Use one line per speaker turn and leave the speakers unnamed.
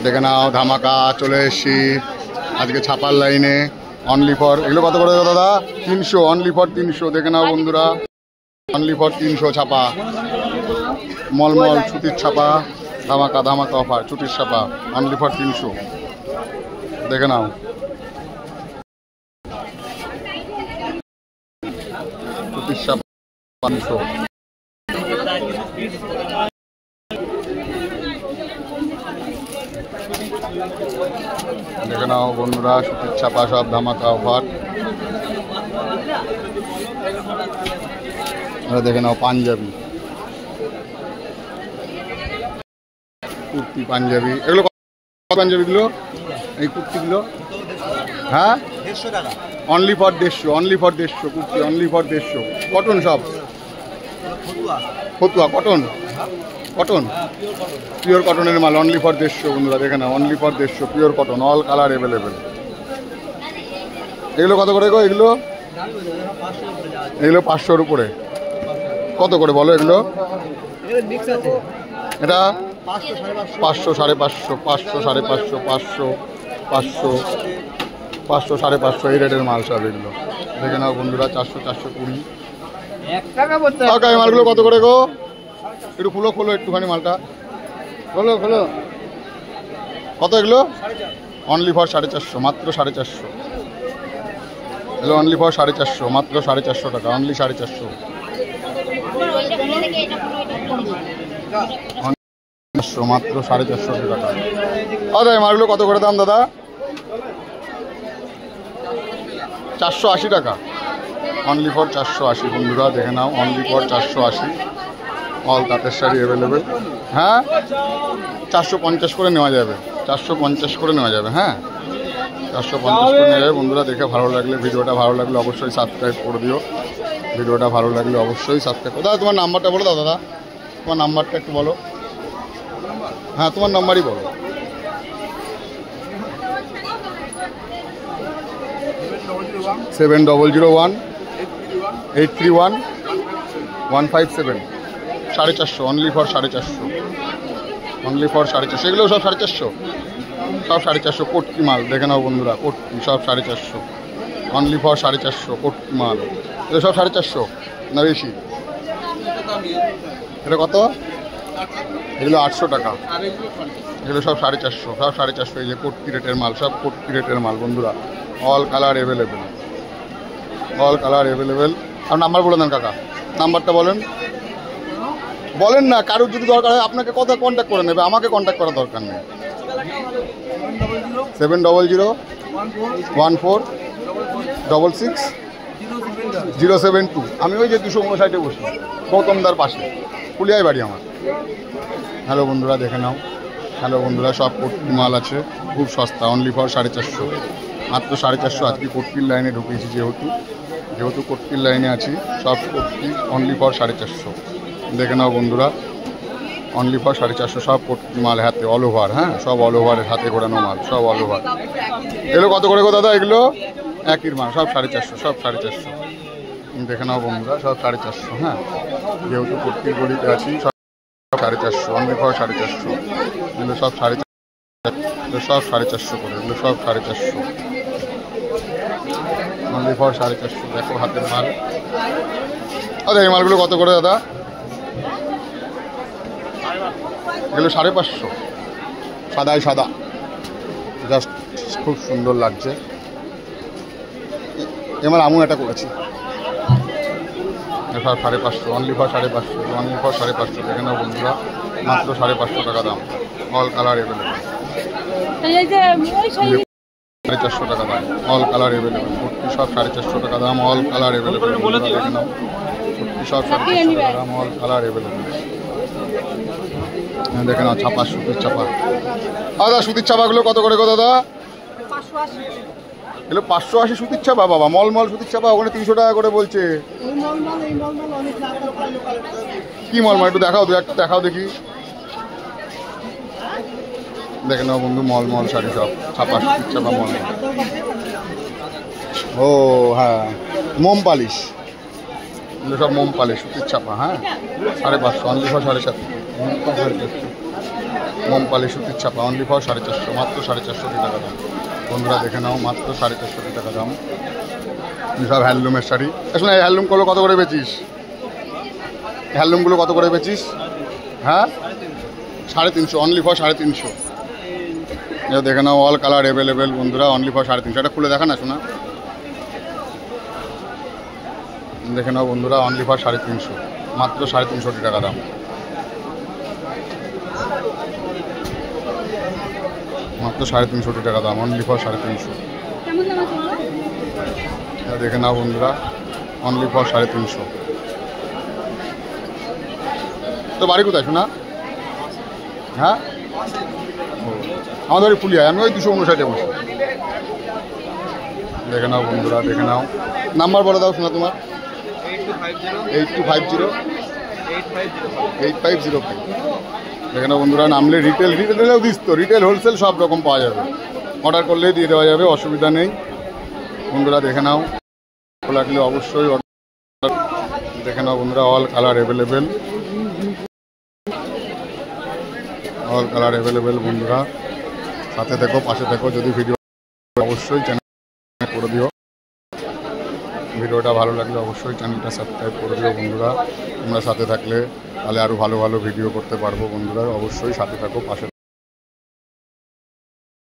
দেখে নাও ধামাকা চলে এসছি আজকে ছাপার লাইনে। অনলি ফর এগুলো কত করে দাদা? 300, অনলি ফর 300। দেখে নাও বন্ধুরা, অনলি ফর 300 ছাপা, মলমল ছুটির ছাপা, ধামাকা ধামাকা অফার, ছুটির ছাপা অনলি ফর 300। দেখে নাও ছুটির ছাপা 500। দেখে নাও বন্ধুরা, সুতির ছাপা সব ধামাকা অফার। দেখে নাও পাঞ্জাবি, কুর্তি পাঞ্জাবি, এগুলো পাঞ্জাবিগুলো, এই কুর্তিগুলো হ্যাঁ 150 টাকা, only for 150, only for 150 kurti, only for 150। Cotton সব, ফতুয়া কটন, কটন পিওর কটনের মাল, অনলি ফর 150 বন্ধুরা। দেখে না, only for 150 pure cotton, all colour available. এগুলো কত করে গো? এগুলো 500-র উপরে। কত করে বলো এগুলো? এটা 500, 550, 500, 550, 500, 500, 500, 550 এই রেটের মাল সব এগুলো। দেখে নাও বন্ধুরা, 400, 420 মালগুলো কত করে গো? একটু খোলো একটুখানি মালটা, খোলো। কত এগুলো? অনলি ফর 450, মাত্র 450। এগুলো অনলি ফর 450, মাত্র 450 টাকা, অনলি 450, মাত্র 450 টাকা। আরে মালগুলো কত করে দাম দাদা? 480 টাকা, অনলি ফর 480 বন্ধুরা। দেখে নাও, অনলি ফর 480, অল তাঁতের শাড়ি অ্যাভেলেবেল। হ্যাঁ 450 করে নেওয়া যাবে, 450 করে নেওয়া যাবে। হ্যাঁ 450 করে নেওয়া যাবে বন্ধুরা। দেখে ভালো লাগলে, ভিডিওটা ভালো লাগলে অবশ্যই সাবস্ক্রাইব করে দিও। ভিডিওটা ভালো লাগলে অবশ্যই সাবস্ক্রাইব করো। দাদা তোমার নাম্বারটা বলো দাদা, তোমার নাম্বারটা একটু বলো। হ্যাঁ তোমার নাম্বারই বলো। 7001-831-157, 450, অনলি ফর 450, অনলি ফর 450। এগুলো সব 450, সব 450 কোটকি মাল। দেখে নাও বন্ধুরা, কোটকি সব 450, অনলি ফর 450 কোটকি মাল। এগুলো সব 450 না বেশি? এটা কত? এগুলো 800 টাকা, এগুলো সব 450, সব 450। এই যে কোটকি রেটের মাল, সব কোটকি রেটের মাল বন্ধুরা, all colour available, all colour available. আর নাম্বার বলে দেন কাকা, নাম্বারটা বলেন না। কারোর যদি দরকার হয় আপনাকে কথা কন্ট্যাক্ট করে নেবে, আমাকে কন্ট্যাক্ট করার দরকার নেই। 7001-1466-072। আমি ওই যে 259-এ বসি, গৌতমদার পাশে, কুলিয়ায় বাড়ি আমার। হ্যালো বন্ধুরা, দেখে নাও। হ্যালো বন্ধুরা, সব কোটকি মাল আছে, খুব সস্তা, অনলি ফর 450, মাত্র 450। আজকে কোটকির লাইনে ঢুকেছি, যেহেতু কোটকির লাইনে আছি, সব কোটকি অনলি ফর 450। দেখে নাও বন্ধুরা, অনলি ফর 450, সব কোটকি মাল হাতে, অল ওভার। হ্যাঁ সব অল ওভারের হাতে ঘোরানো মাল, সব অল ওভার। এগুলো কত করে গো দাদা? এগুলো একই মাল, সব 450, সব 450। দেখে নাও বন্ধুরা, সব 450। হ্যাঁ যেহেতু কোটকির গলিতে আছি, সব 450, অনলি ফর 450। এগুলো সব 450, এগুলো সব 450 করে, এগুলো সব 450, অনলি ফর 450। দেখো হাতের মাল। আচ্ছা এই মালগুলো কত করে দাদা? এগুলো 550, সাদাই সাদা, জাস্ট খুব সুন্দর লাগছে। এবার আমু এটা করেছি, 550, অনলি ফর 550, অনলি ফর 550। দেখে নাও বন্ধুরা, মাত্র 550 টাকা দাম, অল কালার অ্যাভেলেবেল। 450 টাকা দাম, অল কালার অ্যাভেলেবেল। কুর্তি সব 450 টাকা দাম, অল কালার অ্যাভেলেবেল। দেখে নাও, কুর্তি সব 450 টাকা দাম, অল কালার অ্যাভেলেবেল। দেখে নাও, ছাপা, সুতির ছাপা। দাদা সুতির ছাপাগুলো কত করে গো দাদা? এগুলো 580 সুতির ছাপা। বাবা মলমল সুতির ছাপা, ওখানে 300 টাকা করে বলছে। কি মলমল একটু দেখাও, একটু দেখাও দেখি। দেখে নাও বন্ধু, মলমল শাড়ি সব ছাপা, সুতির ছাপা, মলমল। ও হ্যাঁ, মোম পালিশ, এগুলো সব মোম পালিশ, সুতির ছাপা। হ্যাঁ 550, অনলি ফর 750। মোমপালি সুতির ছাপা অনলি ফর 450, মাত্র 450 টাকা দাম। বন্ধুরা দেখে নাও, মাত্র 450 টাকা দাম। সব হ্যান্ডলুমের শাড়ি। আসলে এই হ্যান্ডলুমগুলো কত করে বেচিস? হ্যান্ডলুমগুলো কত করে বেচিস? হ্যাঁ 350, অনলি ফর 350। এটা দেখে নাও, অল কালার অ্যাভেলেবেল বন্ধুরা, অনলি ফর 350। এটা খুলে দেখা না শোনা, দেখে নাও বন্ধুরা, অনলি ফর 350, মাত্র 350 টাকা দাম। মাত্র 350 টাকা দাম, অনলি ফর 350। এটা দেখে নাও বন্ধুরা, অনলি ফর 350। তো বাড়ি কোথায় শোনা? হ্যাঁ আমাদের ওই ফুলিয়ায়, আমি ওই 259-এ বসি। দেখে নাও বন্ধুরা, দেখে নাও। নাম্বার বলে দাও শোনা তোমার। 8250 দেখে নাও বন্ধুরা। নামলে রিটেলেও দিস তো, রিটেল হোলসেল সব রকম পাওয়া যাবে, অর্ডার করলেই দিয়ে দেওয়া যাবে, অসুবিধা নেই বন্ধুরা। দেখে নাও, ভালো লাগলে অবশ্যই অর্ডার। দেখে নাও বন্ধুরা, all colour available, all colour available বন্ধুরা। সাথে থেকো, পাশে থেকো। যদি ভিডিও অবশ্যই চ্যানেল করে দিও, ভিডিওটা ভালো লাগলে অবশ্যই চ্যানেলটা সাবস্ক্রাইব করে দিও বন্ধুরা। তোমরা সাথে থাকলে তাহলে আরও ভালো ভালো ভিডিও করতে পারবো বন্ধুরা। অবশ্যই সাথে থাকো, পাশে